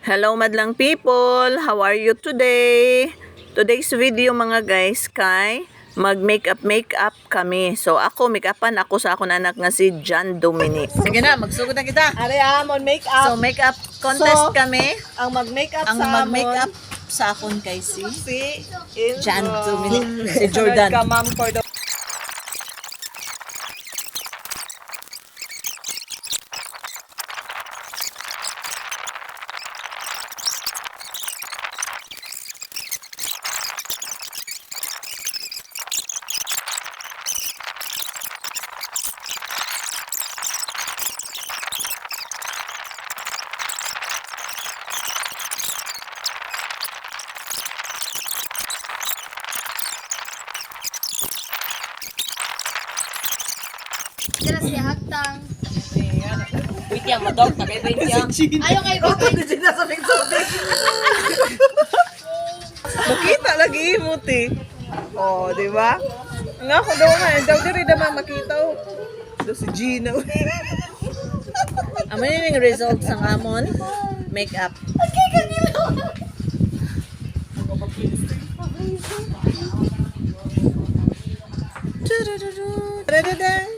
Hello madlang people, how are you today? Today's video mga guys kay mag-makeup kami. So ako make-upan ako sa akong anak nga si John Dominic. Sige na, magsugod na kita. Ari amon make-up. So makeup contest So, kami. Ang mag-makeup Ang sa mag-makeup sa akon kay si si John Enzo. Dominic, si Jordan. Ka Ma'am Cordova. Dala si Haktang. Wait yan, madog na kay Wait yan. Ayaw kay Bobby. Makita lagi mo ti. Oh, di ba? Nga ko daw na, daw diri naman makita oh. Do si Gina. Amo yung result sa amon makeup. Okay, kanila. Dadadang.